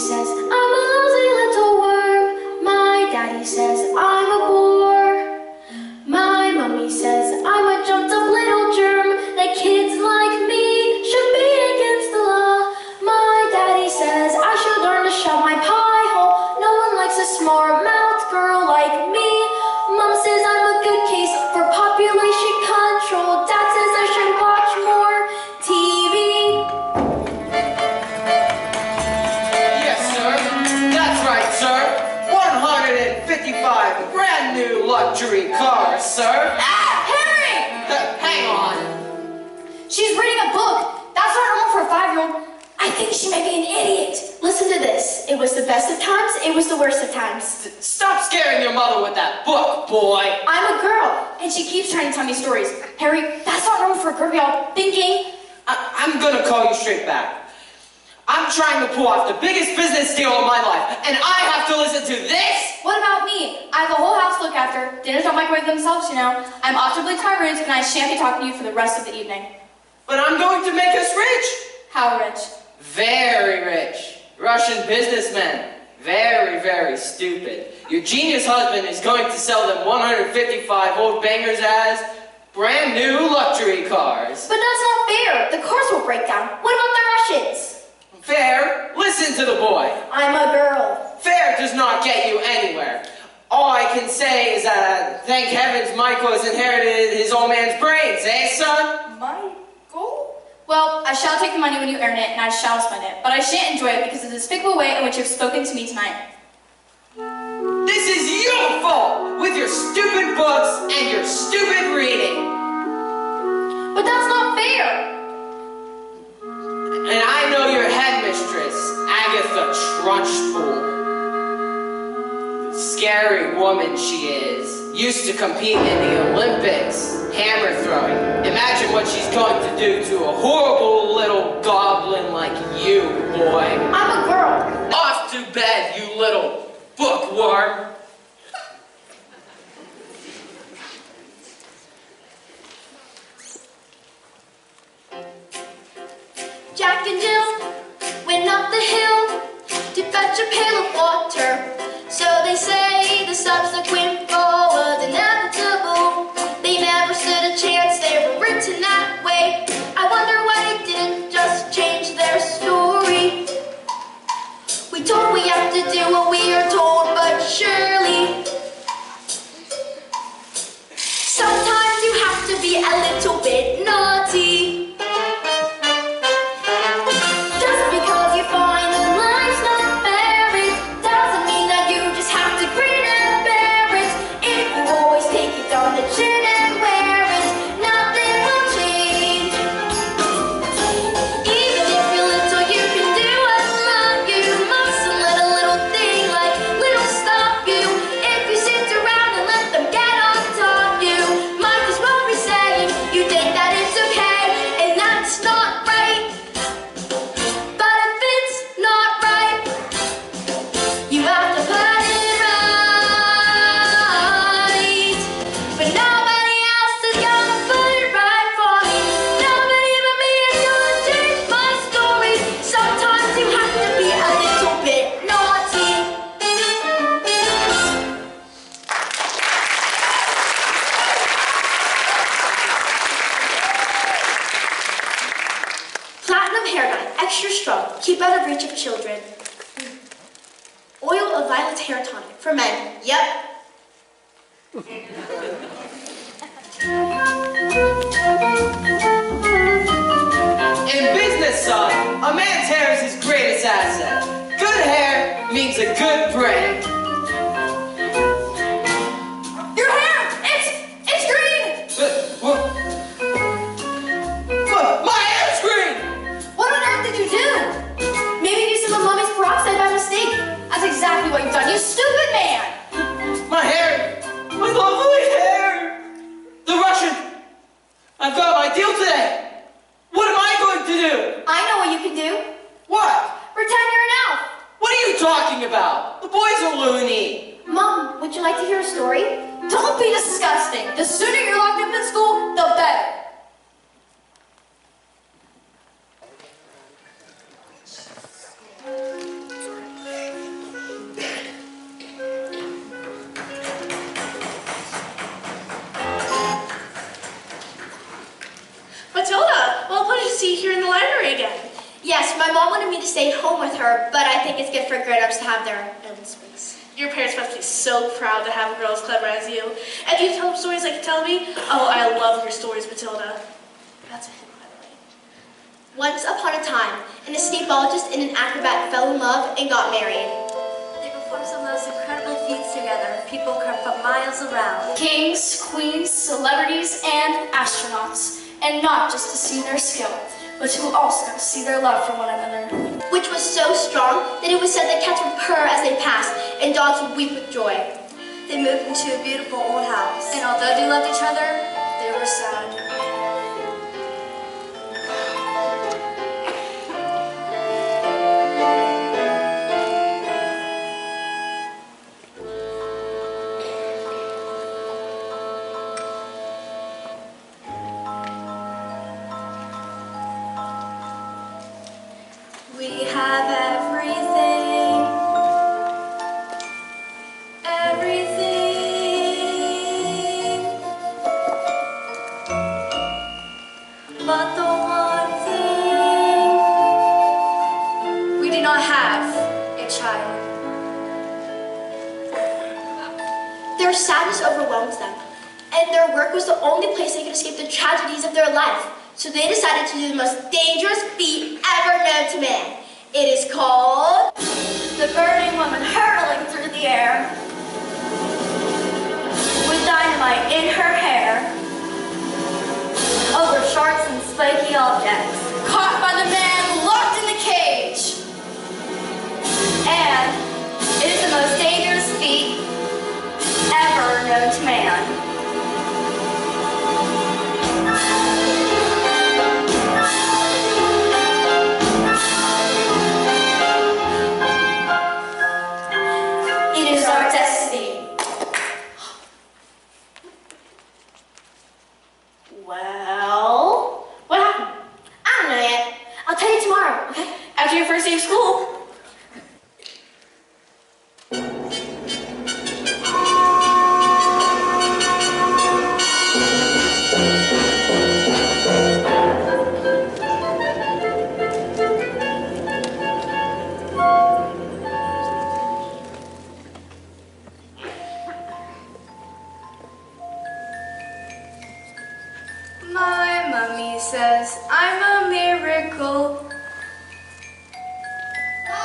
says I'm a lousy little worm. My daddy says I'm a bore. My mommy says I'm a jumped up little germ. That kids like me should be against the law. My daddy says I should learn to shove my pie hole. No one likes a smart mouth girl like me. Mom says I'm a good case for population control. Dad says I should watch more TV. Yes, sir. That's right, sir. 155 brand new luxury cars, sir. Ah, Henry! Hang on. She's reading a book. That's not normal for a 5-year-old. I think she might be an idiot. Listen to this. It was the best of times, it was the worst of times. Stop scaring your mother with that book, boy. I'm a girl, and she keeps trying to tell me stories. Harry, that's not normal for a girl to be all thinking. I'm gonna call you straight back. I'm trying to pull off the biggest business deal of my life, and I have to listen to this? What about me? I have the whole house to look after. Dinners don't microwave themselves, you know. I'm off to bleach my roots, and I shan't be talking to you for the rest of the evening. But I'm going to make us rich. How rich? Very rich. Russian businessmen. Very, very stupid. Your genius husband is going to sell them 155 old bangers as brand new luxury cars. But that's not fair. The cars will break down. What about the Russians? Fair? Listen to the boy. I'm a girl. Fair does not get you anywhere. All I can say is that, thank heavens, Michael has inherited his old man's brains, eh, son? Michael? Well, I shall take the money when you earn it, and I shall spend it. But I shan't enjoy it because of the despicable way in which you've spoken to me tonight. This is your fault, with your stupid books and your stupid reading. But that's not fair. And I know your headmistress, Agatha Trunchbull. The scary woman she is. Used to compete in the Olympics, hammer throwing. Imagine what she's going to do to a horrible little goblin like you, boy. I'm a girl. Off to bed, you little bookworm. Jack and Jill went up the hill to fetch a pail of water. So they say the subsequent fall was inevitable. They never stood a chance, they were written that way. I wonder why they didn't just change their story. We told we have to do what we are told, but surely sometimes you have to be a little bit naughty. Keep out of reach of children. Oil of violet hair tonic for men. Yep. In business, son, a man's hair is his greatest asset. Good hair means a good brain. Your hair! It's green! My hair's green! What on earth did you do? Maybe you used some of Mommy's peroxide by mistake. That's exactly what you've done, you stupid man! My hair! My lovely hair! The Russian! I've got my deal today! What am I going to do? I know what you can do. What? Pretend you're an elf. What are you talking about? The boys are loony. Mom, would you like to hear a story? Don't be disgusting. The sooner you're locked up in school, the better. Yes, my mom wanted me to stay home with her, but I think it's good for grown-ups to have their own space. Your parents must be so proud to have a girl as clever as you. And do you tell them stories like you tell me? Oh, I love your stories, Matilda. That's a hint, by the way. Once upon a time, an escape biologist and an acrobat fell in love and got married. They performed some of those incredible feats together. People come from miles around. Kings, queens, celebrities, and astronauts. And not just to see their skill, but to also see their love for one another. Which was so strong that it was said that cats would purr as they passed and dogs would weep with joy. They moved into a beautiful old house. And although they loved each other, they were sad. We have everything, everything, but the one thing we do not have, a child. Their sadness overwhelmed them, and their work was the only place they could escape the tragedies of their life. So they decided to do the most dangerous feat ever known to man. It is called The burning woman hurtling through the air with dynamite in her hair over sharks and spiky objects. Caught by the man locked in the cage. And it is the most dangerous feat ever known to man. It is our destiny. Well, what happened? I don't know yet. I'll tell you tomorrow, okay? After your first day of school. My mummy says I'm a miracle. My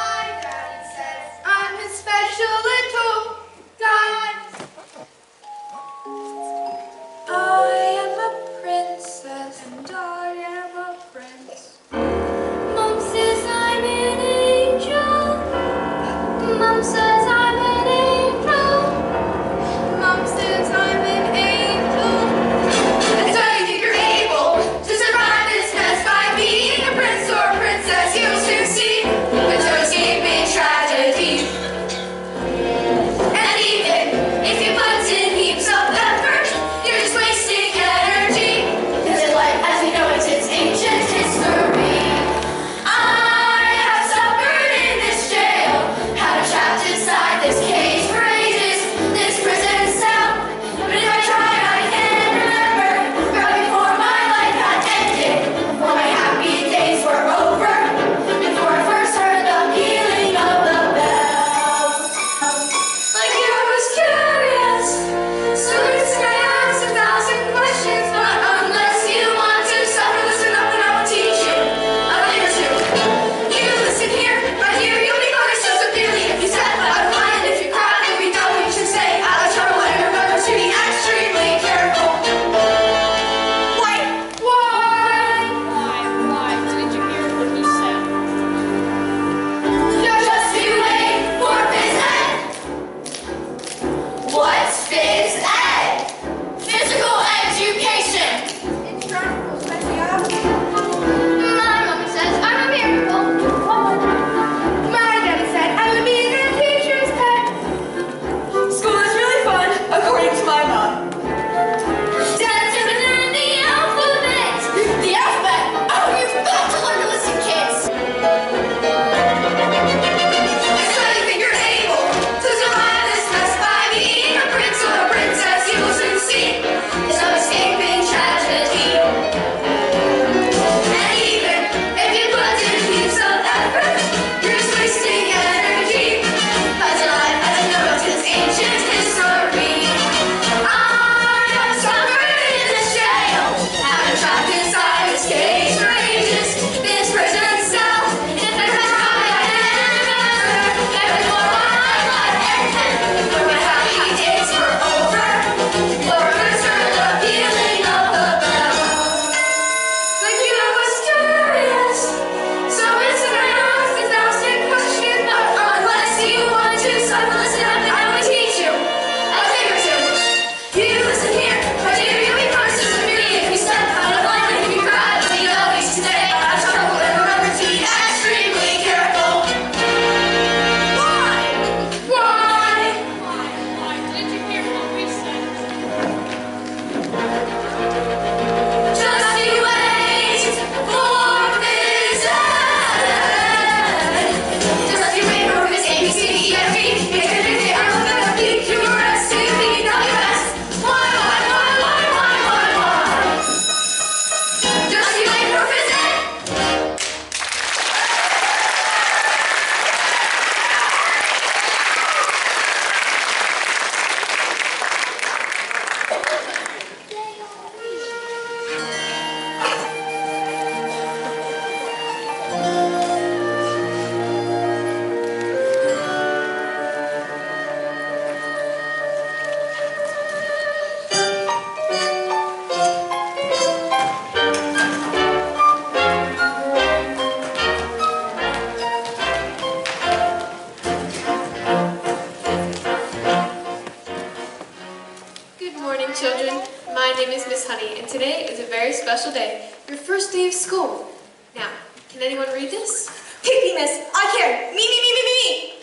Miss Honey, and today is a very special day, your first day of school. Now, can anyone read this? Pick me, miss. I can. Me.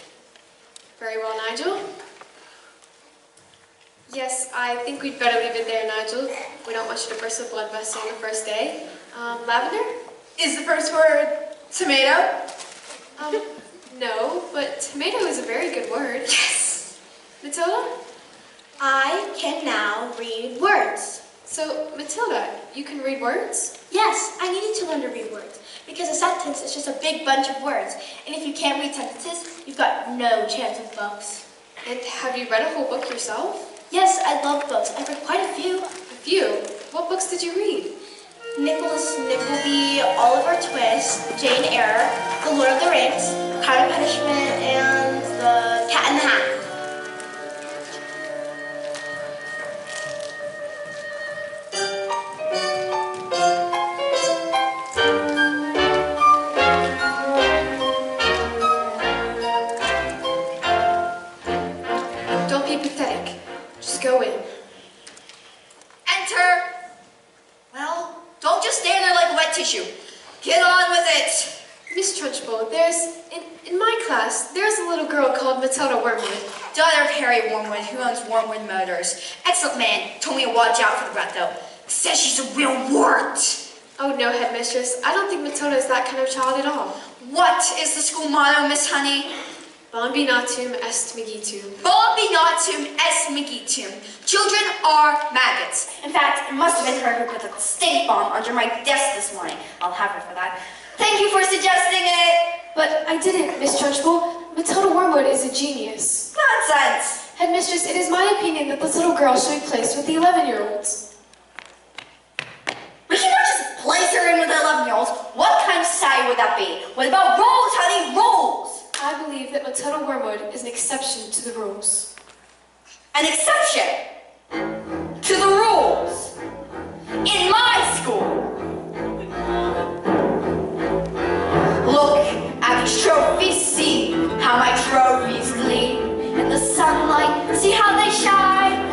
Very well, Nigel. Yes, I think we'd better leave it there, Nigel. We don't want you to burst a blood vessel on the first day. Lavender? Is the first word tomato? No, but tomato is a very good word. Yes. Matilda? I can now read words. So, Matilda, you can read words? Yes, I needed to learn to read words because a sentence is just a big bunch of words. And if you can't read sentences, you've got no chance with books. And have you read a whole book yourself? Yes, I love books. I've read quite a few. A few? What books did you read? Nicholas Nickleby, Oliver Twist, Jane Eyre, The Lord of the Rings, Crime and Punishment, and The Cat in the Hat. Don't be pathetic. Just go in. Enter. Well, don't just stand there like wet tissue. Get on with it. Miss Trunchbull, in my class, there's a little girl called Matilda Wormwood. Daughter of Harry Wormwood, who owns Wormwood Motors. Excellent man. Told me to watch out for the brat, though. Says she's a real wart. Oh no, headmistress. I don't think Matilda is that kind of child at all. What is the school motto, Miss Honey? Bombi natum est migitum. Bombi natum est migitum. Children are maggots. In fact, it must have been her who put the stink bomb under my desk this morning. I'll have her for that. Thank you for suggesting it. But I didn't, Miss Trunchbull. Matilda Wormwood is a genius. Nonsense. Headmistress, it is my opinion that this little girl should be placed with the 11-year-olds. We cannot just place her in with the 11-year-olds. What kind of society would that be? What about rules, honey? Rules! I believe that Matilda Wormwood is an exception to the rules. An exception to the rules in my school. Look at these trophies, see how my trophies gleam in the sunlight, see how they shine.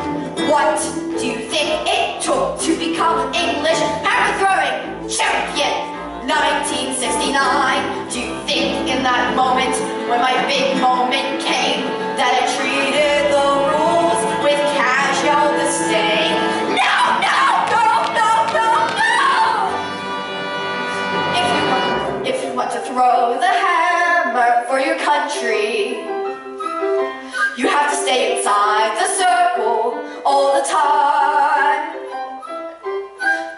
What do you think it took to become English hammer throwing champion? 1969. Do you think in that moment, when my big moment came, that I treated the rules with casual disdain? No! If you want to throw the hammer for your country, you have to stay inside the circle all the time.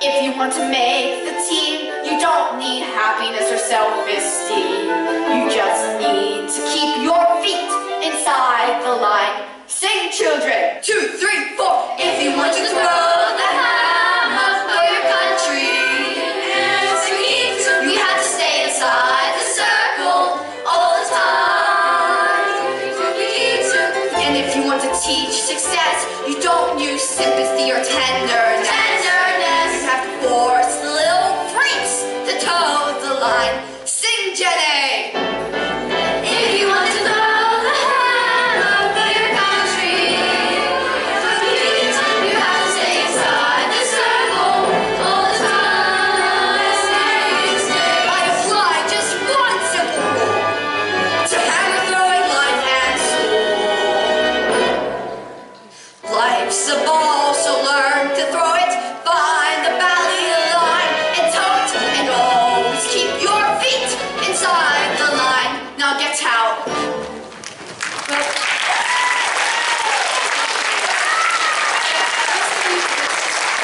If you want to make the team, you don't need happiness or self-esteem. You just need to keep your feet inside the line. Sing, children! 2, 3, 4. If you want to throw the hammer for your country, you have to stay inside the circle all the time. And if you want to teach success, you don't use sympathy or tenderness. You have to force the little freaks to toe the line. Sing, Jenny! If you want to throw the hammer for your country, you have to stay inside the circle all the time. I apply just one simple rule to hammer throwing life and school. Life's a ball, so learn to throw it. Find the valley line and toe it, and always keep your feet inside the line. Now get out.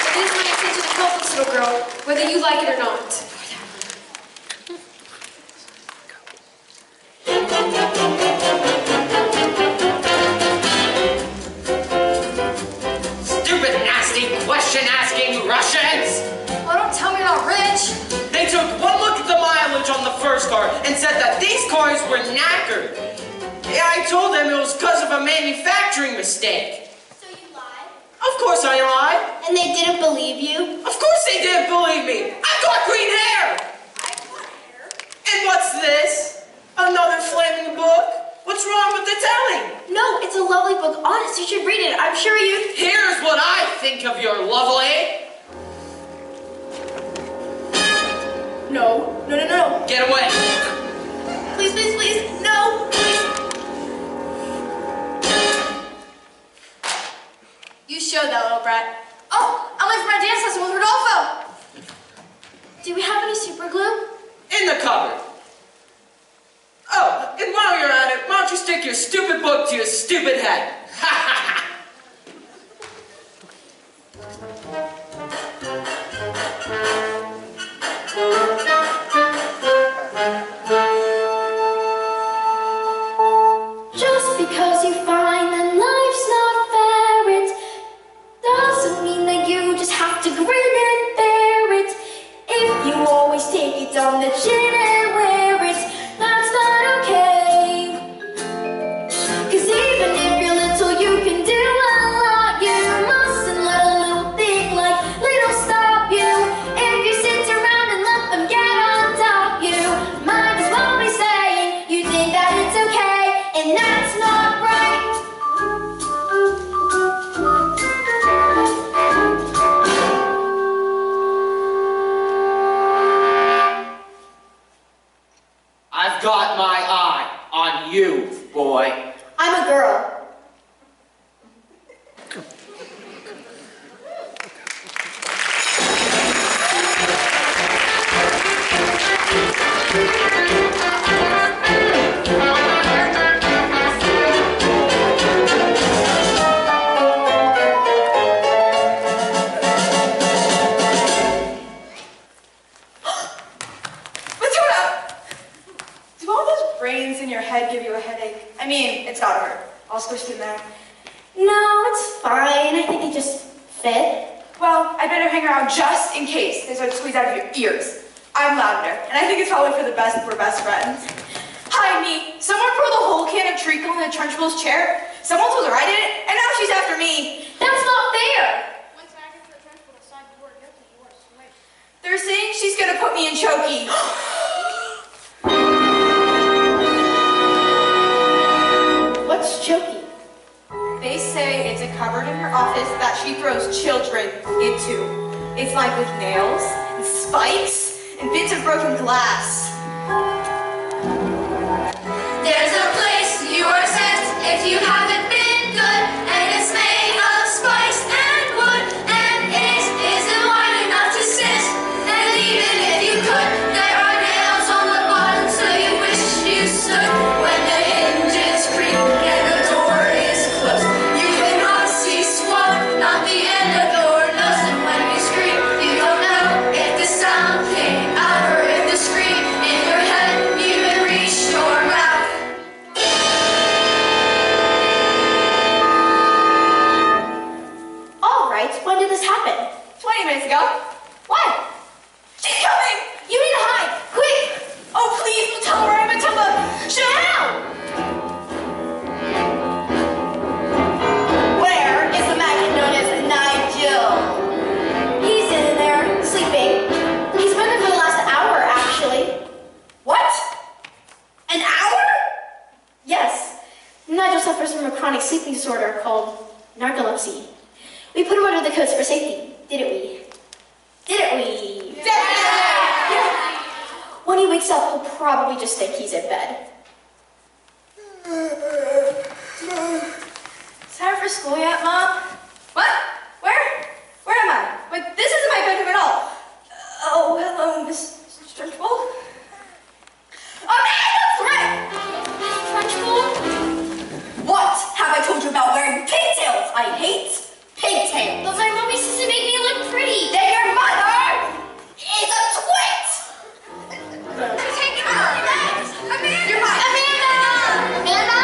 It is my intention to help this little girl, whether you like it or not. Stupid, nasty, question-asking Russians! Well, don't tell me you're not rich. They took one look at the mileage on the first car and said that these cars were knackered. Yeah, I told them it was because of a manufacturing mistake. So you lied? Of course I lied. And they didn't believe you? Of course they didn't believe me. I've got green hair. And what's this? Another flaming book? What's wrong with the telling? No, it's a lovely book. Honest, you should read it. I'm sure you... Here's what I think of your lovely. No. No, no, no. Get away. Please, please, please. No, please. You showed that little brat. Oh, I'm late for my dance lesson with Rodolfo. Do we have any super glue? In the cupboard. Oh, and while you're at it, why don't you stick your stupid book to your stupid head? Ha ha ha! Just because you find that life's not fair, it doesn't mean that you just have to grin and bear it. If you always take it on the chin and wear it, that's not okay. 'Cause even if you're little, you can do a lot. You mustn't let a little thing like little stop you. If you sit around and let them get on top you, might as well be saying you think that it's okay, and that's not right. I've got my eye on you, boy. I'm a girl. Matilda! Do all those brains in your head give you a headache? I mean, it's gotta hurt. All squished in there. No, it's fine. I think it just fit. Well, I better hang around just in case they start to squeeze out of your ears. I'm Lavender, and I think it's probably for the best if we're best friends. Hi, me. Someone poured the whole can of treacle in the Trunchbull's chair. Someone told her I did it, and now she's after me. That's not fair. They're saying she's gonna put me in chokey. What's choking? They say it's a cupboard in her office that she throws children into. It's lined with nails and spikes and bits of broken glass. There's a place you are sent if you haven't been good, and it's made of spice and wood, and it isn't wide enough to sit. And even if you could, there are nails on the bottom, so you wish you stood when the hinges creak and the door is closed. You cannot see squat, not the end of your nose, and when you scream, you don't know if the sound came out or if the scream in your head even reached your mouth. All right, when did this happen? 20 minutes ago. What? She's coming! You need to hide, quick! Oh, please, don't tell her I'm Matilda. Shut up! Where is the maggot known as Nigel? He's in there, sleeping. He's been there for the last hour, actually. What? An hour? Yes. Nigel suffers from a chronic sleeping disorder called narcolepsy. We put him under the coats for safety, didn't we? Didn't we? Yeah. When he wakes up, he'll probably just think he's in bed. Is time for school yet, Mom? What? Where am I? Wait, this isn't my bedroom at all. Oh, hello, Miss Trunchbull. Amanda! Trunchbull? What have I told you about wearing pigtails? I hate pigtails. But my mommy says to make me look pretty. Then your mother is a twit! Take it out! Amanda! You're mine. Amanda! Amanda?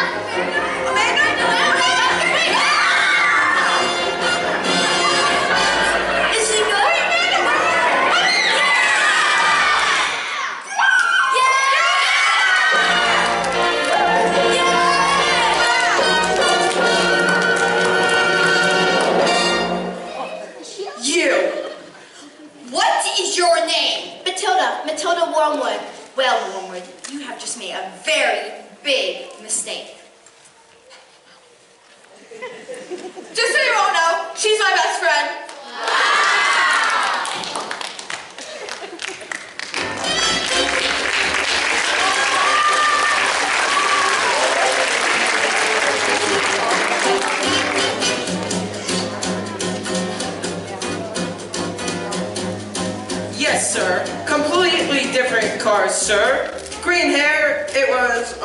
Amanda! Is she good? You! What is your name? Matilda Wormwood. Well, Wormwood, you have just made a very big mistake. Just so you all know, she's my best friend. sir. Green hair, it was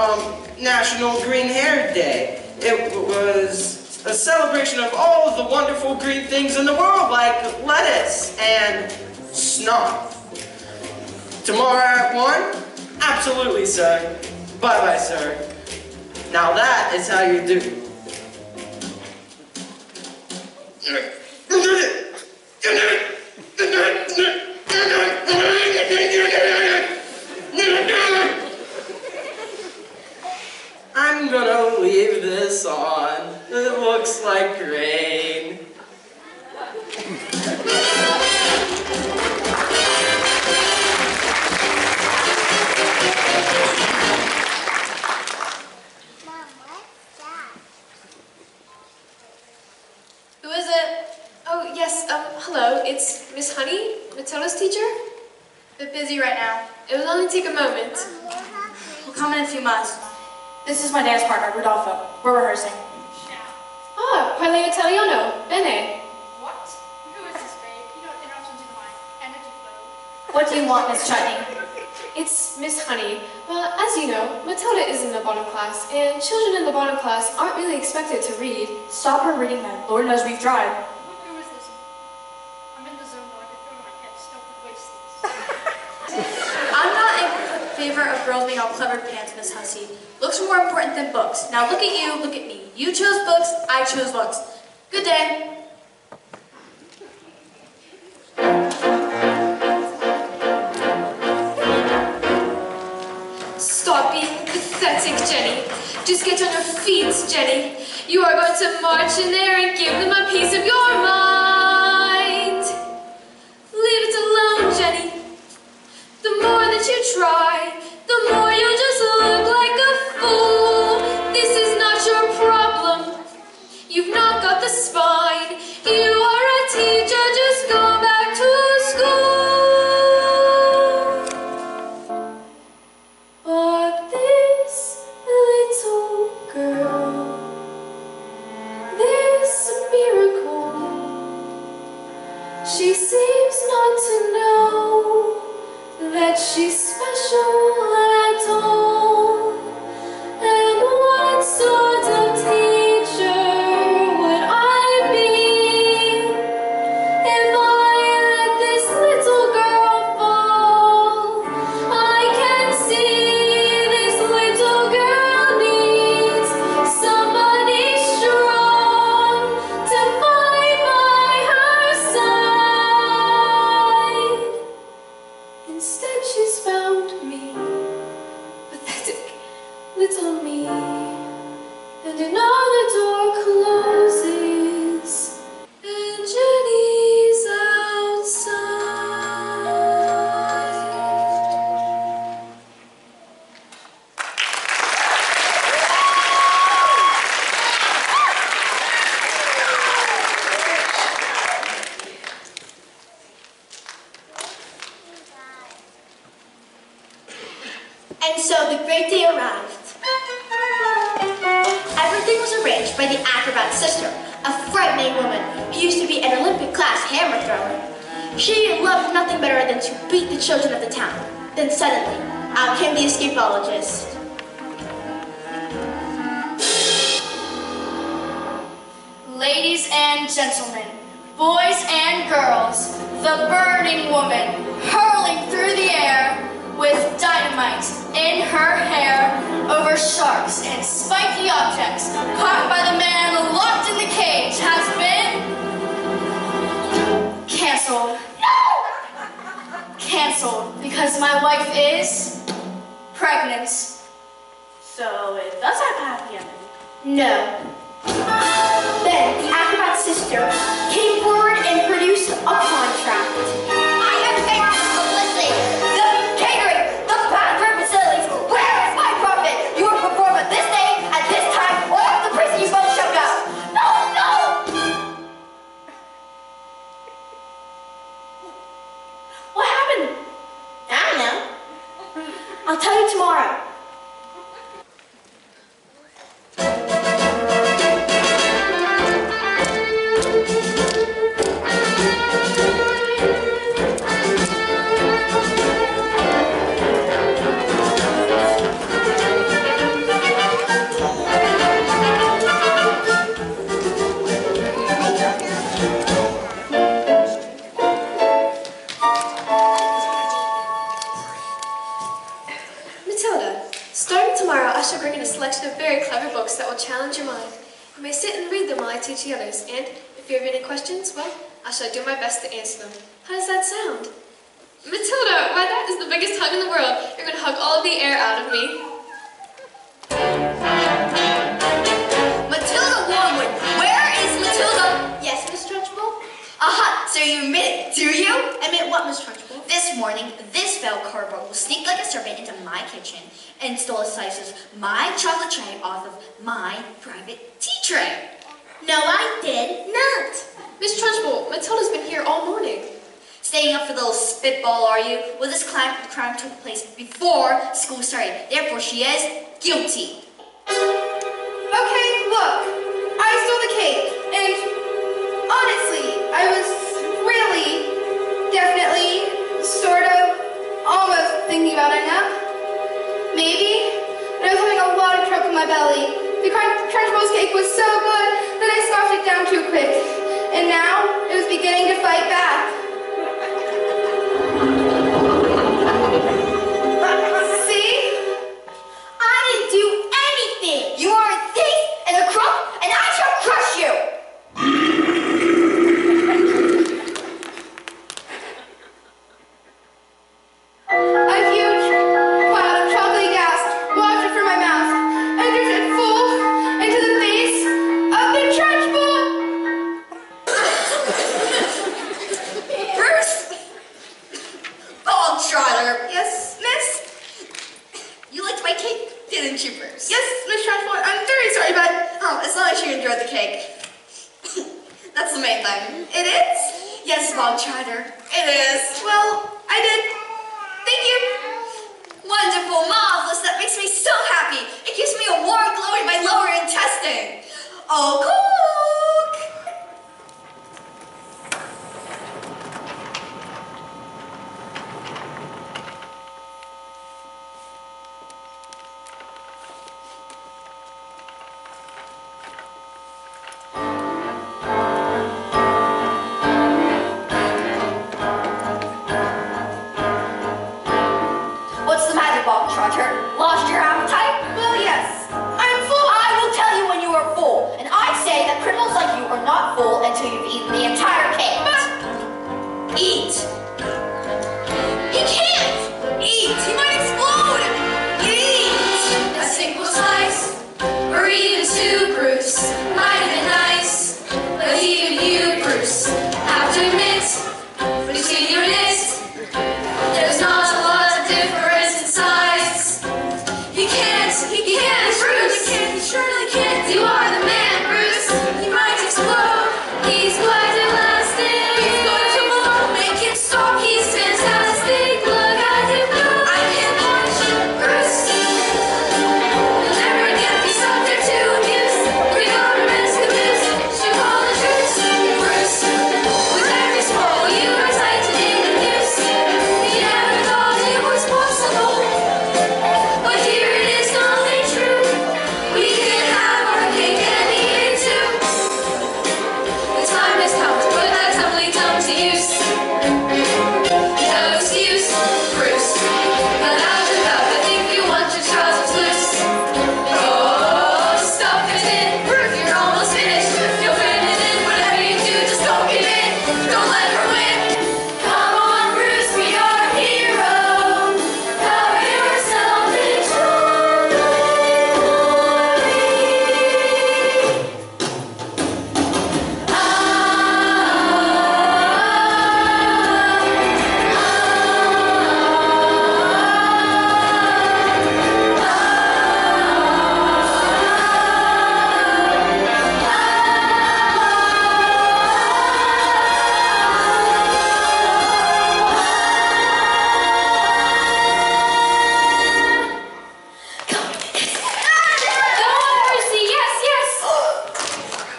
National Green Hair Day. It was a celebration of all of the wonderful green things in the world, like lettuce and snot. Tomorrow at 1? Absolutely, sir. Bye-bye, sir. Now that is how you do. I'm gonna leave this on. It looks like rain. Who is it? Oh, yes, hello. It's Miss Honey, Matilda's teacher. Bit busy right now. It will only take a moment. We'll come in a few months. This is my dance partner, Rodolfo. We're rehearsing. Ah, parli italiano. Bene. What? Who is this, babe? You know, interruptions in my energy flow. What do you want, Miss Chutney? It's Miss Honey. Well, as you know, Matilda is in the bottom class, and children in the bottom class aren't really expected to read. Stop her reading then. Lord knows we've tried. Who is this? I'm in the zone where I can feel my head stuck with wastes. I'm not in favor of girls being all clever pants, Miss Hussey. Looks are more important than books. Now look at you, look at me. You chose books, I chose looks. Good day. Stop being pathetic, Jenny. Just get on your feet, Jenny. You are going to march in there and give them a piece of your mind. Leave it alone, Jenny. The more that you try, the more you'll just look like a fool. This is not your problem. You've not got the spine. You are a teacher, just go back to school. But this little girl, this miracle, she seems not to know that she's special at all. And what sort of teacher would I be if I let this little girl fall? I can see this little girl needs somebody strong to fight by her side. Instead, she's found me, pathetic little me, and another door closes, and Jenny's outside. And so the great day arrived. Everything was arranged by the acrobat's sister, a frightening woman who used to be an Olympic class hammer thrower. She loved nothing better than to beat the children of the town. Then suddenly, out came the escapologist. Ladies and gentlemen, boys and girls, the burning woman hurling through the air with dynamite in her hair over sharks and spiky objects caught by the man locked in the cage has been canceled. No! Canceled because my wife is pregnant. So it does have a happy ending. No. Then the acrobat's sister came forward and produced a contract. I am paying for publicity, the catering, the bathroom facilities. Where is my profit? You will perform at this day, at this time, or at the prison you both shall go. No, no! What happened? I don't know. I'll tell you tomorrow. morning tomorrow, I shall bring in a selection of very clever books that will challenge your mind. You may sit and read them while I teach the others, and if you have any questions, well, I shall do my best to answer them. How does that sound? Matilda, why that is the biggest hug in the world. You're going to hug all of the air out of me. Matilda Wormwood, where is Matilda? Yes, Miss Trunchbull? Aha, so you admit it, do you? Admit what, Miss Trunchbull? This morning, this fell cardboard sneaked like a serpent into my kitchen and stole a slice of my chocolate tray off of my private tea tray. No, I did not. Miss Trunchbull, Matilda's been here all morning. Staying up for the little spitball, are you? Well, this crime took place before school started. Therefore, she is guilty. Okay, look, I stole the cake, and honestly, I was really, definitely, sort of, almost thinking about a nap. Maybe, but I was having a lot of trouble in my belly. The Crunchbull's cake was so good that I scoffed it down too quick, and now it was beginning to fight back. See? I didn't do anything. You are a thief and a crook, and I shall crush you! A huge cloud of chocolatey gas wafted from my mouth and drifted full into the face of the Trunchbull. Bruce! Bogtrotter! Yes, miss? You liked my cake, didn't you, Bruce? Yes, Miss Trunchbull, I'm very sorry, but As long as you enjoyed the cake. That's the main thing. it is? Yes, Bogtrotter, it is. Well, I did. Thank you. Wonderful, marvelous, that makes me so happy. It gives me a warm glow in my lower intestine. Oh, cook! What's the matter, Bogtrotter? Lost your appetite? Well, yes. I'm full. I will tell you when you are full, and I say that criminals like you are not full until you've eaten the entire cake. Eat. He can't! Eat! He might explode! Eat! A single slice, or even two, Bruce, might have been nice. But even you, Bruce, have to admit, between you and it, there's not a lot of difference in size. He can't, Bruce, he surely can't. You are the man, Bruce. He might explode. He's quite elastic. He's going to blow. Make it stop. He's fantastic. Look at him go. I can't watch Bruce. You'll never again be subject to abuse. We got risk abuse. Should call the truce, Bruce. With every small, you are tight to dig the noose. He never thought it was possible. But here it is, nothing true. We can have our cake and eat it too. The time has come to put that tumbling tongue to use. No excuse, Bruce. But out and up, I think you want your trousers loose. Oh, stop it in, Bruce. You're almost finished. You'll win it in. Whatever you do, just don't give in. Don't let her win. Come on, Bruce, be our hero. Cover yourself in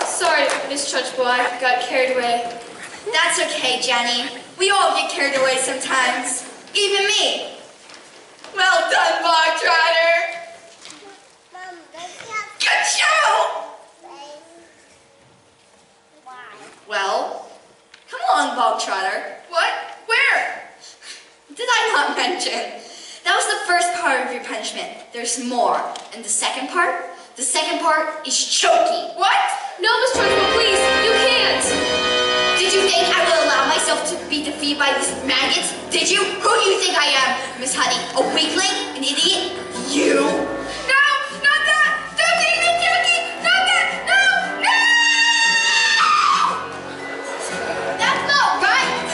Sorry, Miss Trunchbull, I got carried away. That's okay, Jenny. We all get carried away sometimes. Even me. Well done, Bogtrotter. Good show! Well, come along, Bogtrotter. What? Where? Did I not mention? That was the first part of your punishment. punishment. There's more. And the second part is choking. What? No, Miss Trunchbull, please, you can't. Did you think I would allow myself to be defeated by these maggots? Did you? Who do you think I am, Miss Honey? A weakling? An idiot? You? No, not that! Don't take me, Jackie! Not that! No! No! That's not right!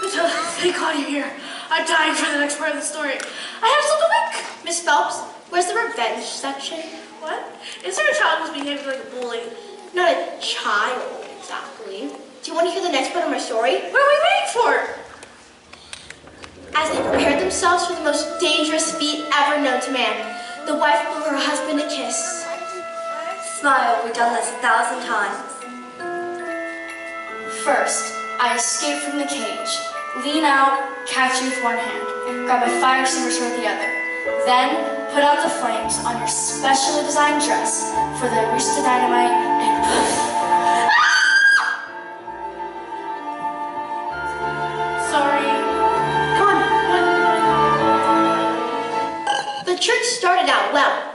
Matilda, thank God you're here. I'm dying for the next part of the story. I have something quick. Miss Phelps, where's the revenge section? What? Is there a child who's behaving like a bully? Not a child, exactly. Do you want to hear the next part of my story? What are we waiting for? As they prepared themselves for the most dangerous feat ever known to man, the wife blew her husband a kiss. Smile, we've done this 1,000 times. First, I escape from the cage, lean out, catch you with one hand, grab a fire extinguisher with the other. Then, put out the flames on your specially designed dress for the roost of dynamite and poof! Sorry. Come on. The trick started out well.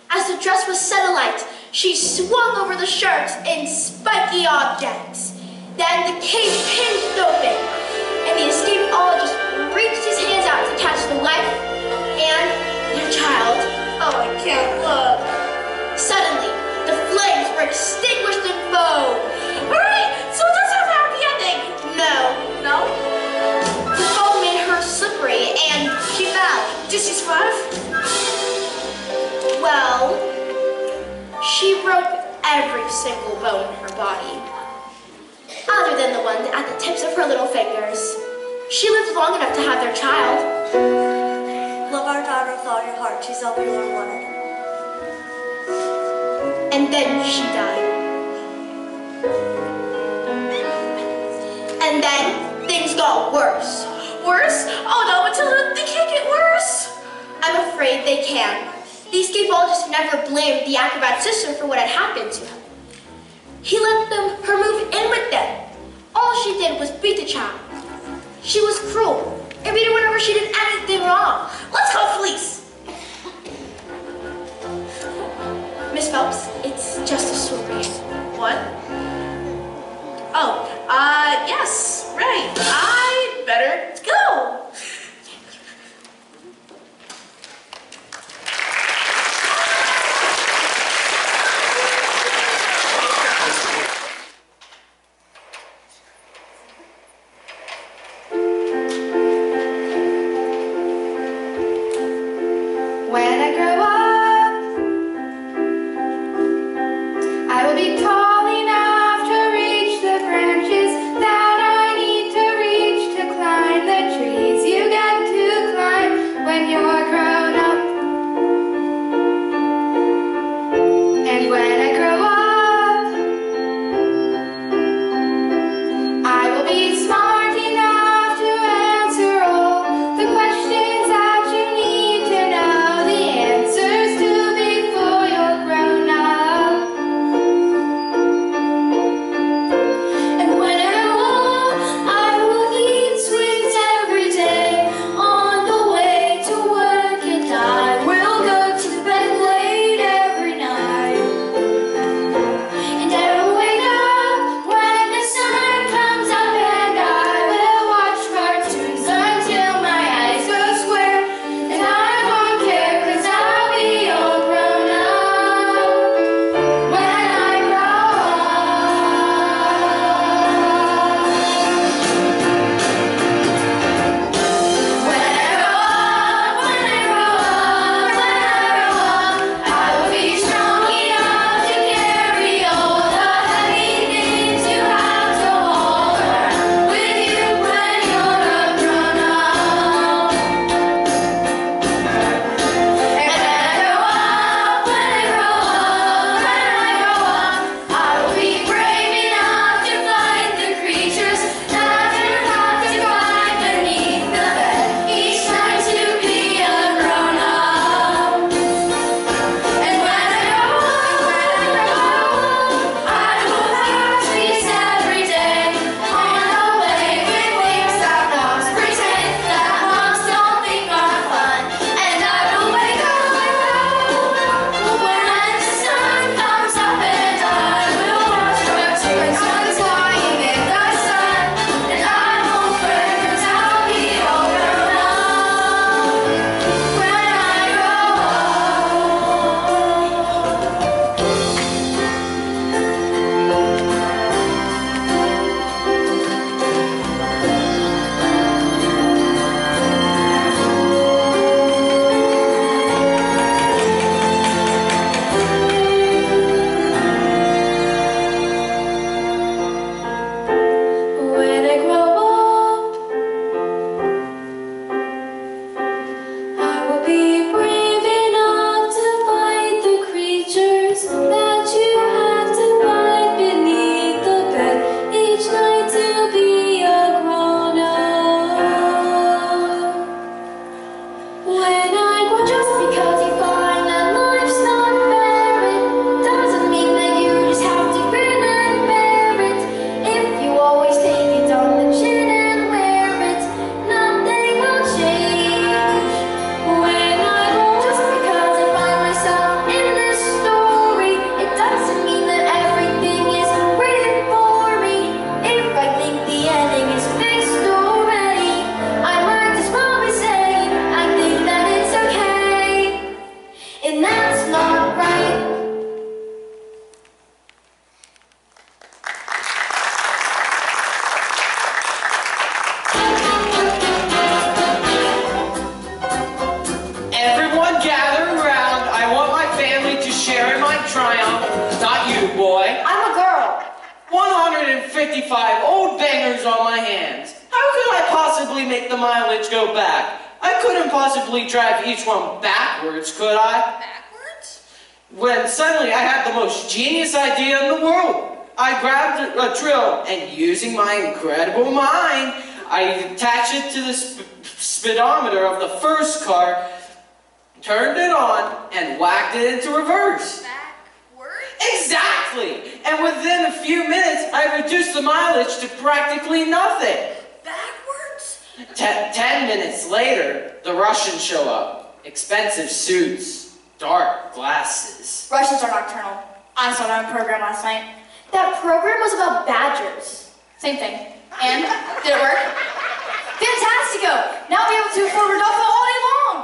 As the dress was set alight, she swung over the sharks and spiky objects. Then the cage hinged open, and the escapologist reached his hands out to catch the wife and their child. Oh, I can't look. Suddenly, the flames were extinguished in foam. Hooray! So it does have a happy ending. No, No? the foam made her slippery, and she fell. Did she survive? Well, she broke every single bone in her body, other than the one at the tips of her little fingers. She lived long enough to have their child. Love our daughter with all your heart. She's all we ever wanted. And then she died. And then things got worse. Worse? Oh no, Matilda, they can't get worse. I'm afraid they can. The escapologist never blamed the acrobat's sister for what had happened to him. He let her move in with them. All she did was beat the child. She was cruel and beat her whenever she did anything wrong. Let's call police. Miss Phelps, it's just a story. What? Oh, yes, right. I better go. 155 old bangers on my hands. How could I possibly make the mileage go back? I couldn't possibly drive each one backwards, could I? Backwards? When suddenly I had the most genius idea in the world. I grabbed a drill and using my incredible mind, I attached it to the speedometer of the first car, turned it on, and whacked it into reverse. Backwards? Exactly! And within a few minutes, I reduced the mileage to practically nothing. Backwards? 10 minutes later, the Russians show up. Expensive suits, dark glasses. Russians are nocturnal. I saw that program last night. That program was about badgers. Same thing. And did it work? Fantastico! Now we have to afford Rodolfo all day long.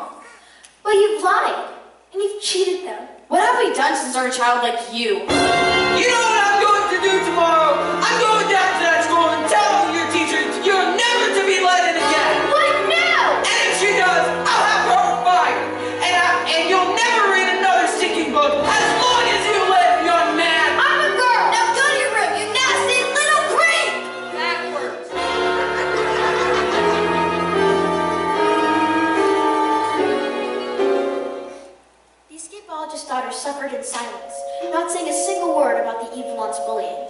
But you've lied, and you've cheated them. What have we done since our child like you? You know what I'm going to do tomorrow? I'm going down to that school and tell your teacher you're never to be let in again. What now? And if she does, I'll have her fired. And you'll never read another stinking book as long as you live, young man. I'm a girl. Now go to your room, you nasty little creep! Backwards. The escapologist's daughter suffered in silence, not saying a single word about the evil aunt's bullying.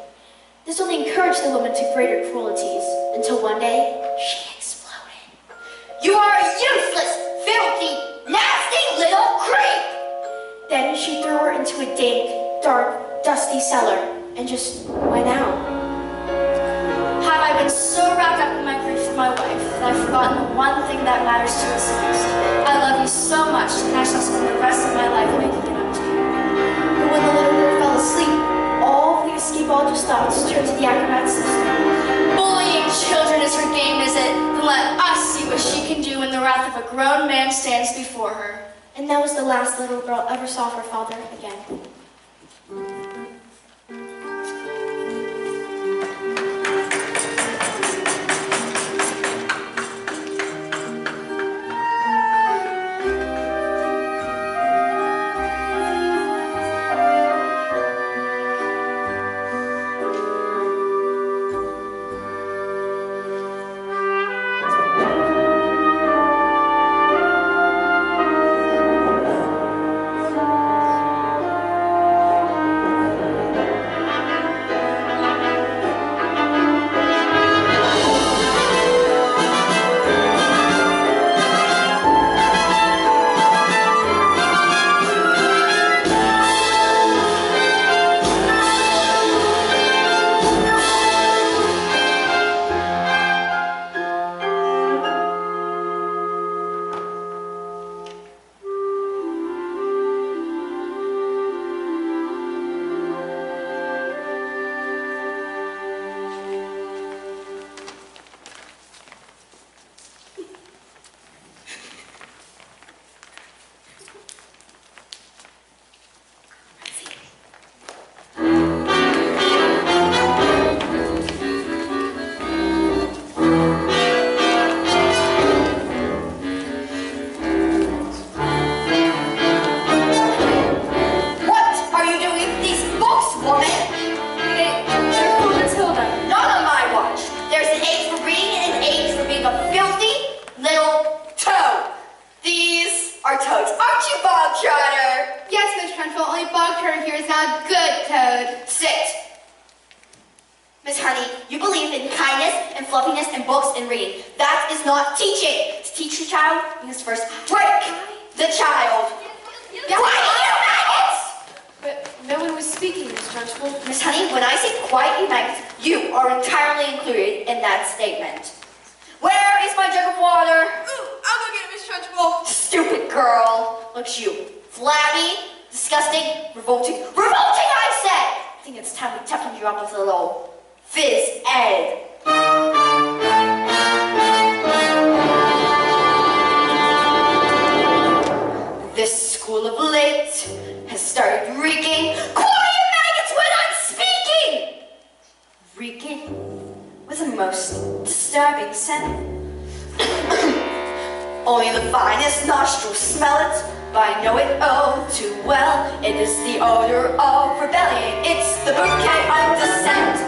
This only encouraged the woman to greater cruelties, until one day, she exploded. You are a useless, filthy, nasty little creep! Then she threw her into a dank, dark, dusty cellar, and just went out. Have I been so wrapped up in my grief for my wife that I've forgotten the one thing that matters to us most? I love you so much, and I shall spend the rest of my life making it up to you. But when the little girl fell asleep, all the escapologist's thoughts turned to the acrobat's sister. Bullying children is her game, is it? Then let us see what she can do when the wrath of a grown man stands before her. And that was the last little girl ever saw her father again. Miss Honey, you believe in kindness and fluffiness and books and reading. That is not teaching. To teach the child, you must first break the child. Quiet, you maggots! But no one was speaking, Miss Trunchbull. Miss Honey, when I say quiet, you maggots, you are entirely included in that statement. Where is my jug of water? Ooh, I'll go get it, Miss Trunchbull. Stupid girl. Look at you. Flabby, disgusting, revolting. Revolting, I said! I think it's time we toughened you up with a little phys ed. This school of late has started reeking. Quiet, maggots, when I'm speaking! Reeking with a most disturbing scent. Only the finest nostrils smell it, but I know it oh too well. It is the odor of rebellion. It's the bouquet of dissent.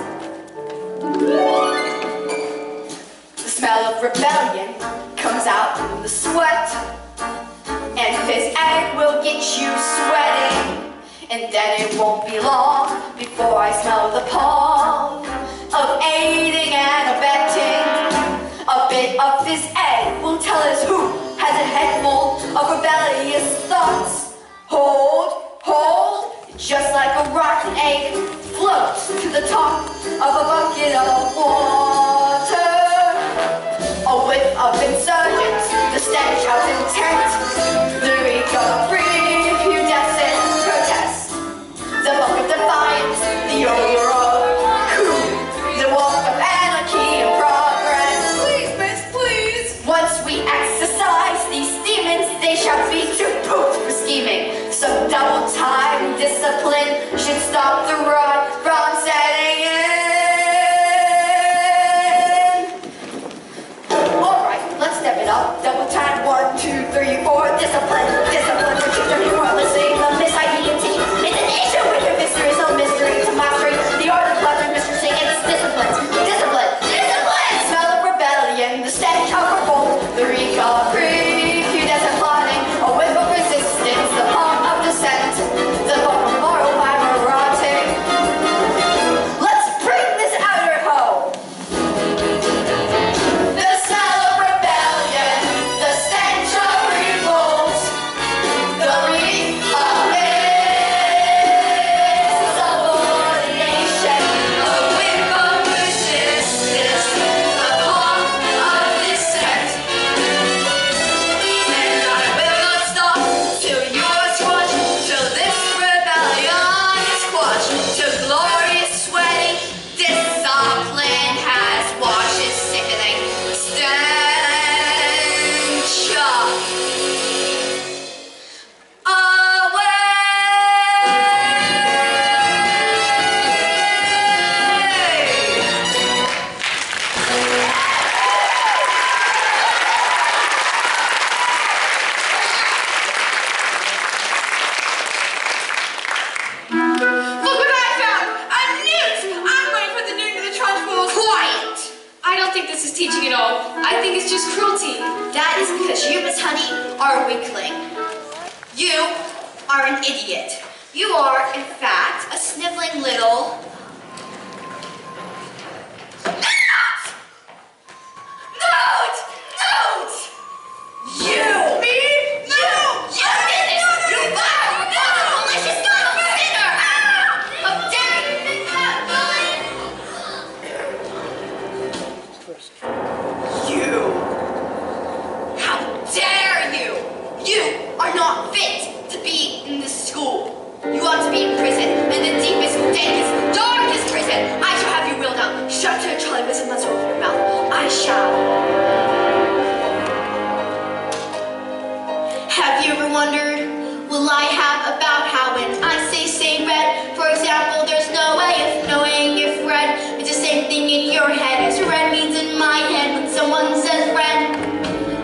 The smell of rebellion comes out in the sweat, and this egg will get you sweating. And then it won't be long before I smell the pong of aiding and abetting. A bit of this egg will tell us who has a head full of rebellious thoughts. Hold, hold, just like a rotten egg floats to the top of a bucket of water. A whiff of insurgents, the stench of intent, the reek of prepudescent protest, the bump of defiance, the odor of coup, the walk of anarchy and progress. Please, miss, please. Once we exercise these demons, they shall be too pooped for scheming. Some double-time discipline should stop the rot from setting in. Alright, let's step it up. Double time, 1, 2, 3, 4. Discipline, discipline, 1, 2, 3, 4. Listening to Miss IDMT. It's a nation with a mystery, so mystery to mastery. The art of clever mistressing, it's discipline, discipline, discipline. Smell of rebellion, the stench of revolt, the reek of prepudescent plotting, a whiff of resistance, the palm of dissent, the bump of moral virality. Let's bring this outer home. The smell of rebellion, the stench of revolt, the reek of insubordination, a whiff of resistance, the palm of dissent. And I will not stop till you're squashed, till this rebellion is quashed, till glorious sweaty discipline has washed its sickening stench Look what I found! A newt! I'm going to put the newt in the trunch bowl. Quiet! I don't think this is teaching at all. I think it's just cruelty. That is because you, Miss Honey, are a weakling. You are an idiot. You are, in fact, a sniveling little... Note! Note! Note! You! Me? You! You did this! You vile, malicious little sinner! How dare you think that, You! How dare you! You are not fit to be in this school. You ought to be in prison, in the deepest, dankest, darkest prison. I shall have you wheeled out, strapped to a trolley with some muzzle over your mouth. I shall. Have you ever wondered, will I have about how when I say red, for example, there's no way of knowing if red is the same thing in your head as red means in my head when someone says red?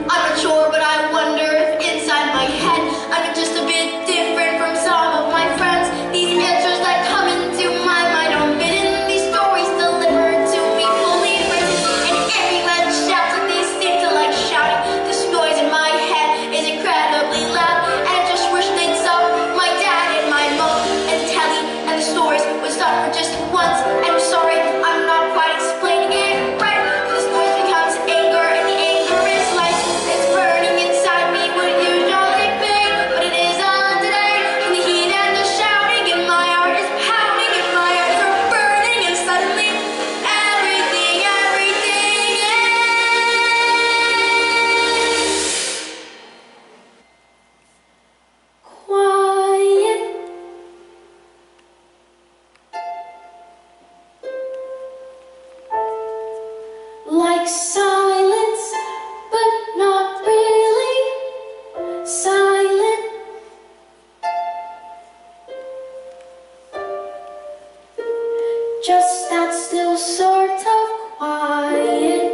I'm not sure, but I wonder if inside my head I'm just a bit different from some of my friends. These answers that come into my mind don't fit in these stories delivered to me fully written. And everyone shouts and they seem to like shouting. This noise in my head is incredibly loud, and I just wish they'd stop. My dad and my mom and Telly and the stories would stop for just once. And I'm sorry, I'm not quite explaining it right. This noise becomes anger, and the anger is light. It's burning inside me, would usually pain, but it is on today. And the heat and the shouting in my heart is pounding, and my eyes are burning, and suddenly everything Quiet, like silence, but not really silent. Just that still sort of quiet,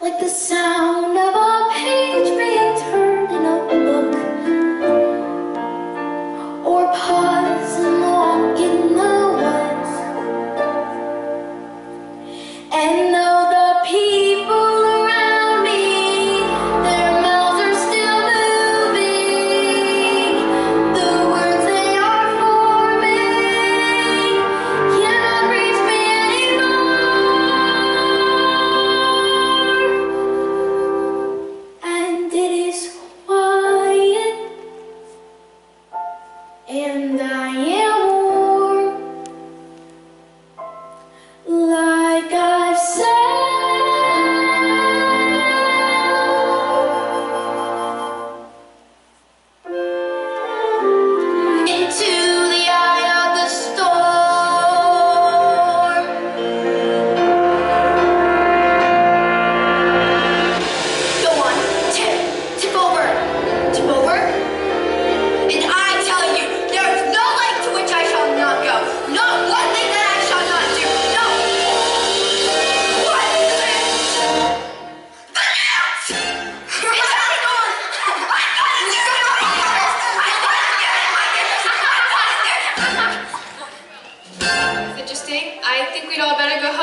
like the sound of a page being turned in a book, or pause and walk in the woods.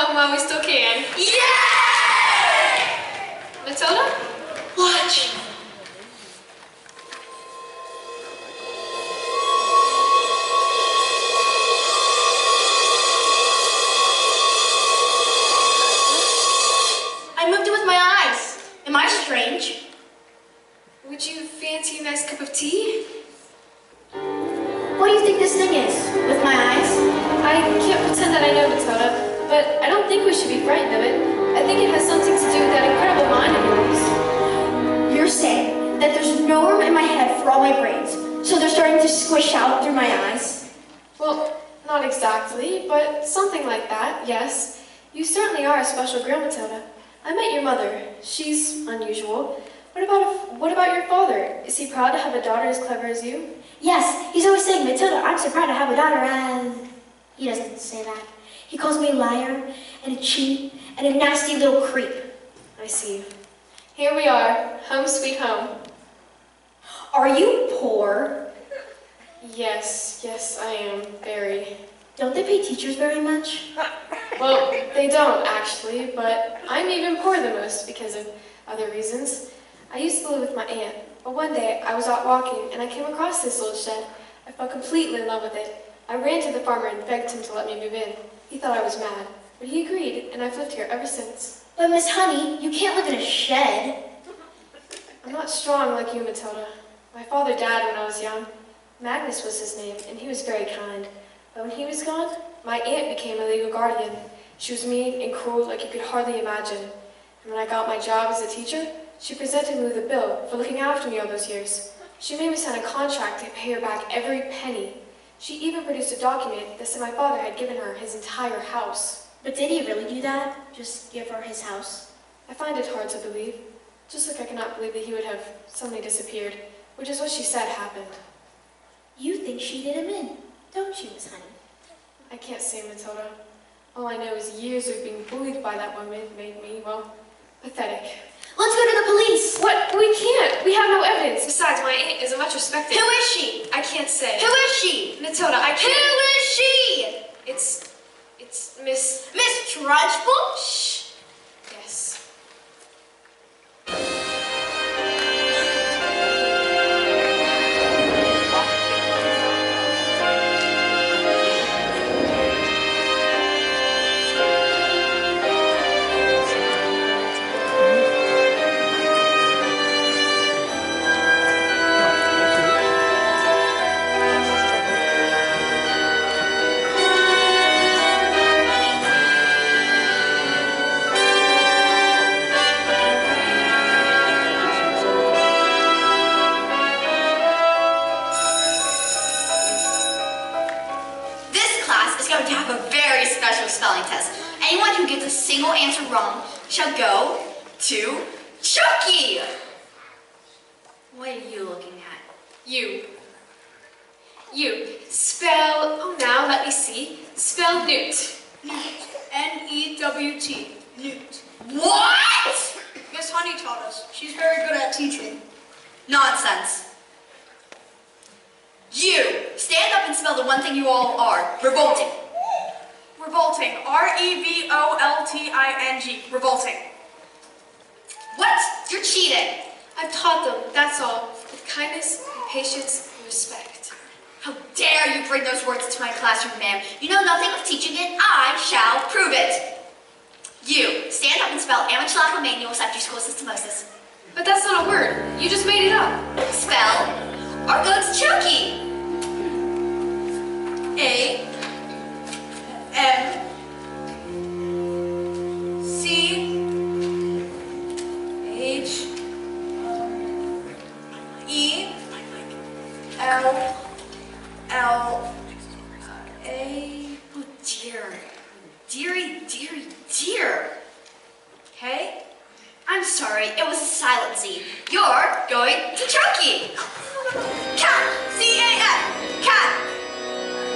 home while we still can. Yay! Matilda? Watch. I moved it with my eyes. Am I strange? Would you fancy a nice cup of tea? What do you think this thing is? With my eyes? I can't pretend that I know, Matilda, but I don't think we should be frightened of it. I think it has something to do with that incredible mind of yours. You're saying that there's no room in my head for all my brains, so they're starting to squish out through my eyes? Well, not exactly, but something like that, yes. You certainly are a special girl, Matilda. I met your mother. She's unusual. What about your father? Is he proud to have a daughter as clever as you? Yes, he's always saying, Matilda, I'm so proud to have a daughter, and he doesn't say that. He calls me a liar, and a cheat, and a nasty little creep. I see. Here we are, home sweet home. Are you poor? Yes, I am, very. Don't they pay teachers very much? Well, they don't actually, but I'm even poorer than most because of other reasons. I used to live with my aunt, but one day I was out walking and I came across this old shed. I fell completely in love with it. I ran to the farmer and begged him to let me move in. He thought I was mad, but he agreed, and I've lived here ever since. But Miss Honey, you can't live in a shed. I'm not strong like you, Matilda. My father died when I was young. Magnus was his name, and he was very kind. But when he was gone, my aunt became a legal guardian. She was mean and cruel like you could hardly imagine. And when I got my job as a teacher, she presented me with a bill for looking after me all those years. She made me sign a contract to pay her back every penny. She even produced a document that said my father had given her his entire house. But did he really do that? Just give her his house? I find it hard to believe. Just like I cannot believe that he would have suddenly disappeared, which is what she said happened. You think she did him in, don't you, Miss Honey? I can't say, Matilda. All I know is years of being bullied by that woman made me, well, pathetic. Let's go to the police! What? We can't. We have no evidence. Besides, my aunt is a much respected... Who is she? I can't say. Who is she? Matilda, I can't... Who is she? It's Miss... Miss Trunchbull? Shh. Yes. Spelling test. Anyone who gets a single answer wrong shall go to Chucky. What are you looking at? You. Spell... Oh, now, let me see. Spell Newt. N-E-W-T. Newt. What? Miss Honey taught us. She's very good at teaching. Nonsense. You. Stand up and spell the one thing you all are. Revolting. Revolting. R-E-V-O-L-T-I-N-G. Revolting. What? You're cheating. I've taught them, that's all. With kindness, and patience, and respect. How dare you bring those words into my classroom, ma'am. You know nothing of teaching it. I shall prove it. You. Stand up and spell Amichalacomania Septic School Systemosis. But that's not a word. You just made it up. Spell our goat's Chucky. A-M-C-E-L-L-A. Oh dear. Dear. Okay? I'm sorry, it was a silent Z. You're going to Chucky. Cat. C-A-N. Cat.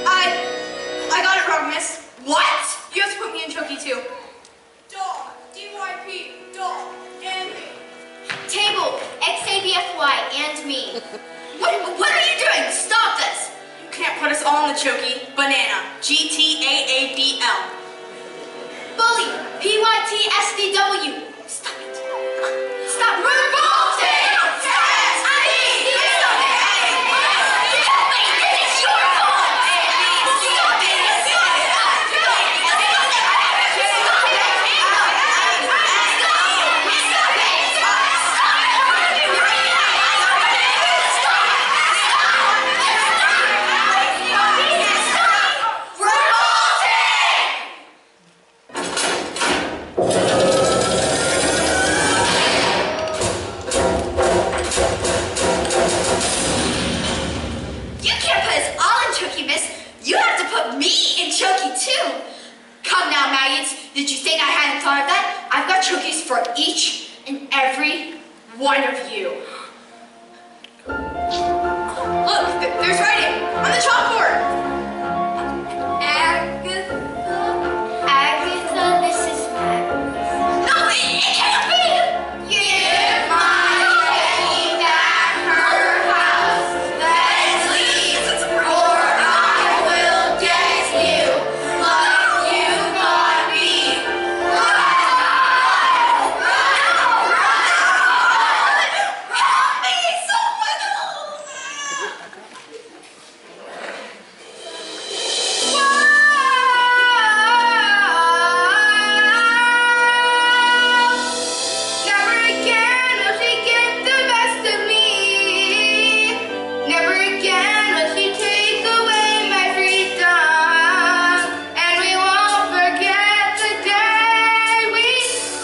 I got it wrong, miss. What? You have to put me in Chucky too. Dog. D-Y-P. Dog. And me. Table, X-A-B-F-Y, and me. What are you doing? Stop this. You can't put us all in the Chucky. Banana. G-T-A-A-B-L. But bully. BYTSDW. Stop it. Stop. Revolting! Did you think I hadn't thought of that? I've got cookies for each and every one of you. Look, there's writing on the chalkboard. Agatha, Mrs. Madness. No, it can't be. Give my Jenny back her house, then leave, or I will get you like you got me. Help me, someone! Never again will she get the best of me. Never again will she take away my freedom. And we won't forget the day we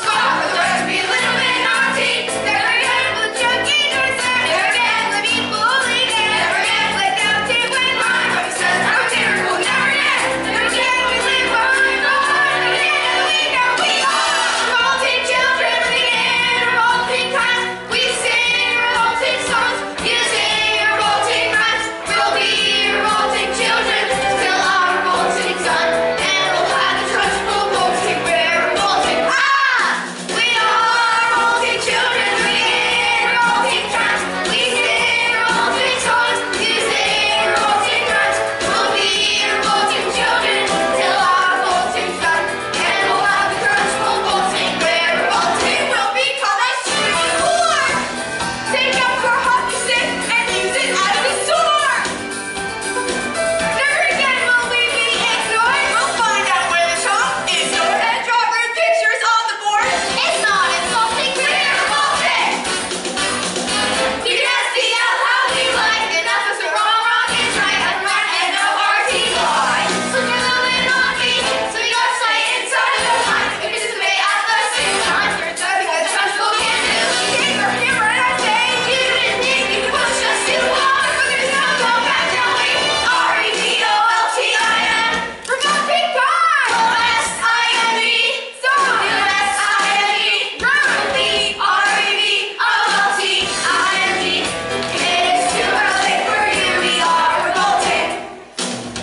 fought for learn to be a little bit naughty. Never again will junkie nor sad. Never again let me bully. Never again let down tea when my mommy says I'm terrible. Never again. Never again we live on. Never again we know we are revolting children. We in revolting times. We sing revolting songs. You sing revolting rhymes. We'll be revolting children till our revolting's done. And we'll have the trust revolting. We're revolting. We are revolting children. We in revolting times. We sing revolting songs. You sing revolting rhymes. We'll be revolting children till our revolting's done. And we'll have the trust revolting. We're revolting. We'll become a shooting war. Take out our hockey stick and use it as a sword. Never again will we be ignored. We'll find out where the chalk is stored and draw rude pictures on the board. It's not insulting, we're revolting. We can ask the out how we like. Enough is wrong, wrong is right, and right, and no party lie. So we're living on me, so you gotta say inside the line. If it's the way at the same time, you're nothing that trustful can do. Here, right, I say, you didn't think you could push us too hard, but there's no go back now. We R-E-V-O-L-T-I-N. Revolting time. O-S-I-N-E. Song. U-S-I-N-E. Rhyme. V-R-E-V-O-L-T-I-N-G. It's too early for you. We are revolting.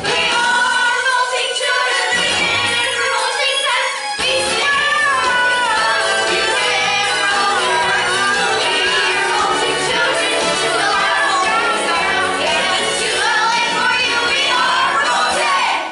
We are revolting children. We in revolting times. We sing. You sing revolting rhymes. We revolting children. Till our revolting's done. It's too early for you. We are revolting.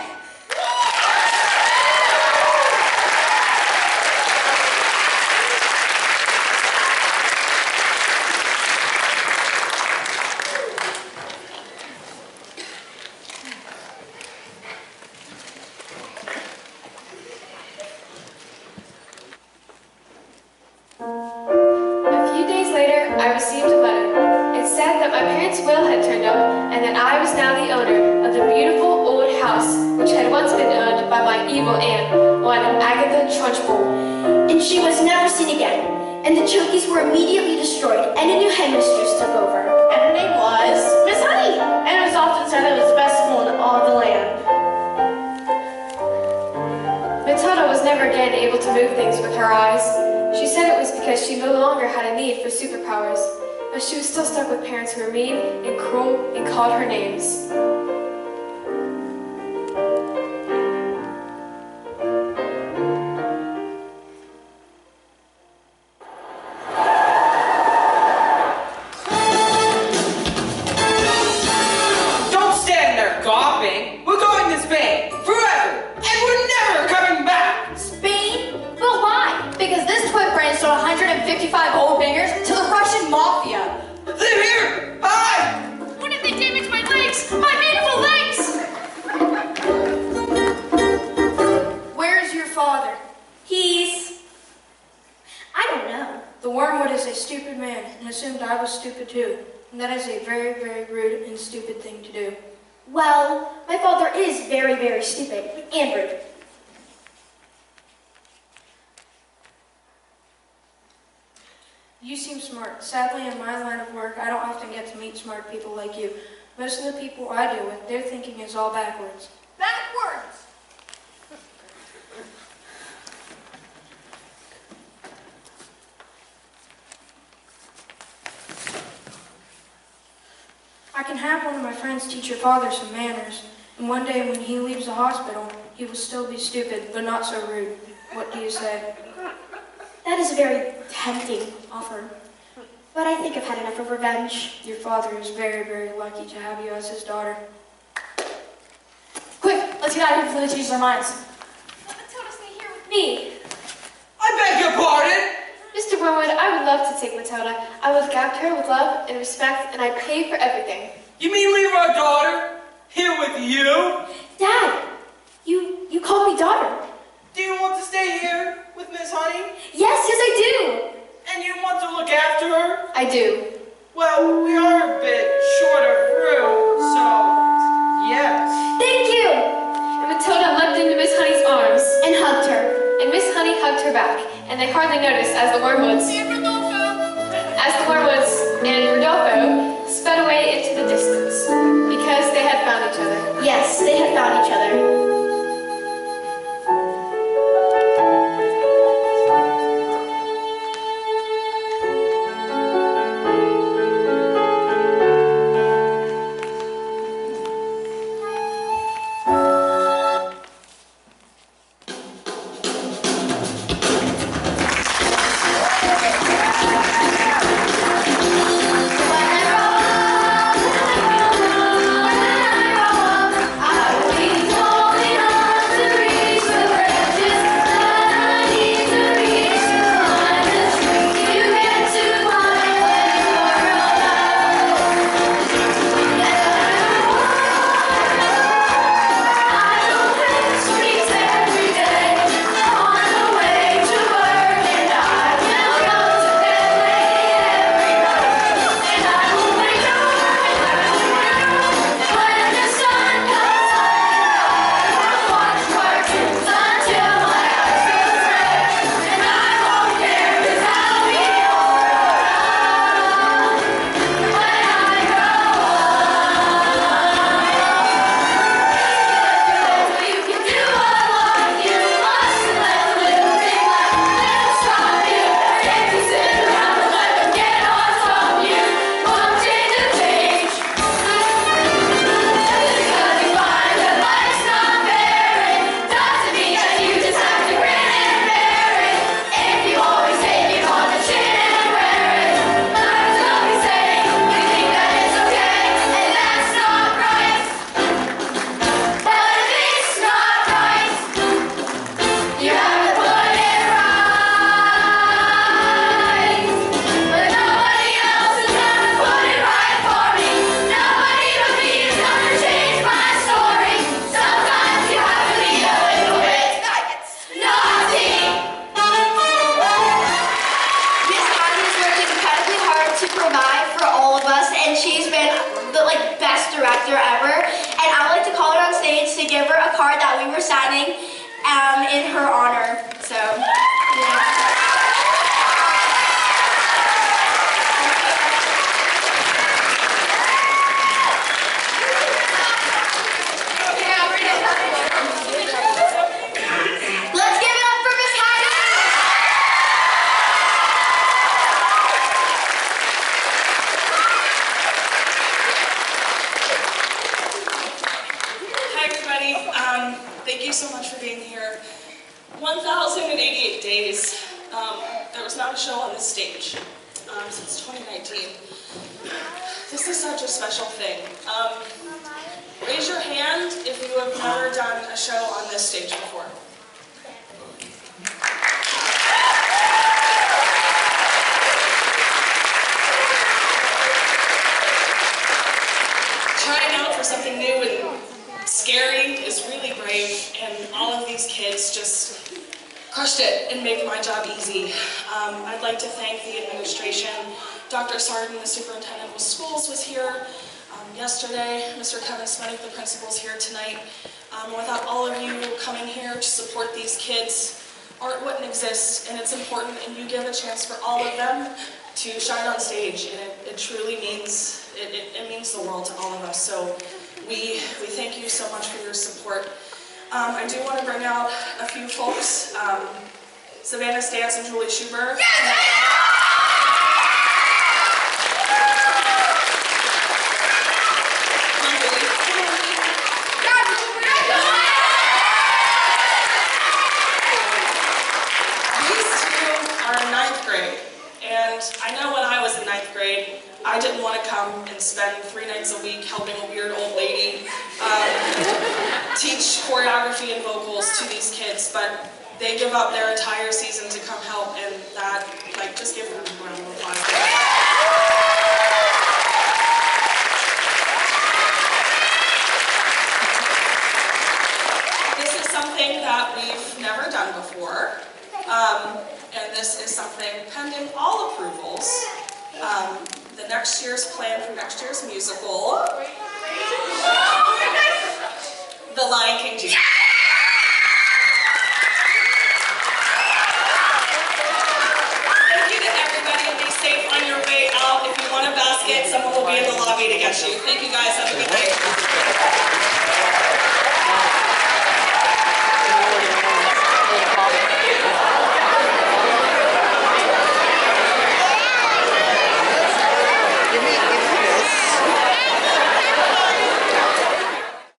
A few days later, I received a letter. It said that my parents' will had turned up and that I was now the owner of the beautiful old house which had once been owned by my evil aunt, one Agatha Trunchbull. And she was never seen again. And the Chokies were immediately destroyed, and a new headmistress took over. And her name was Miss Honey. And it was often said it was the best school in all the land. Matilda was never again able to move things with her eyes. She said it was because she no longer had a need for superpowers, but she was still stuck with parents who were mean and cruel and called her names. Don't stand there gawping. We're going to Spain forever, and we're never coming back. Spain? I was stupid too. And that is a very, very rude and stupid thing to do. Well, my father is very, very stupid and rude. You seem smart. Sadly, in my line of work, I don't often get to meet smart people like you. Most of the people I deal with, their thinking is all backwards. Backwards! I can have one of my friends teach your father some manners, and one day when he leaves the hospital, he will still be stupid, but not so rude. What do you say? That is a very tempting offer. But I think I've had enough of revenge. Your father is very, very lucky to have you as his daughter. Quick, let's get out of here before they change their minds. Matilda, stay here with me. I beg your pardon? Mr. Wormwood, I would love to take Matilda. I would look after her with love and respect, and I'd pay for everything. You mean leave our daughter here with you? Dad, you called me daughter. Do you want to stay here with Miss Honey? Yes, I do. And you want to look after her? I do. Well, we are a bit short of room, so yes. Thank you. And Matilda leapt into Miss Honey's arms, And hugged her. and Miss Honey hugged her back, and they hardly noticed as the Wormwoods and Rodolfo sped away into the distance, because they had found each other. Yes, they had found each other. In her honor, so yeah. Let's give it up for Miss Heidi. Hi everybody, thank you so much for being here. 1,088 days, there was not a show on this stage since 2019. This is such a special thing. Raise your hand if you have never done a show on this stage before. Trying out for something new and scary is really brave, and all of these kids just crushed it and make my job easy. I'd like to thank the administration. Dr. Sarden, the superintendent of schools, was here yesterday. Mr. Kevin Smenick, the principal, is here tonight. Without all of you coming here to support these kids, art wouldn't exist, and it's important, and you give a chance for all of them to shine on stage, and it truly means, it means the world to all of us. So we thank you so much for your support. I do want to bring out a few folks. Savannah Stantz and Julie Schubert. I know when I was in 9th grade, I didn't want to come and spend 3 nights a week helping a weird old lady teach choreography and vocals to these kids, but they give up their entire season to come help, and that, like, just give them a round of applause. This is something that we've never done before. And this is something pending all approvals. The next year's plan for next year's musical, The Lion King Jesus. Thank you to everybody, and be safe on your way out. If you want a basket, someone will be in the lobby to get you. Thank you guys, have a good night.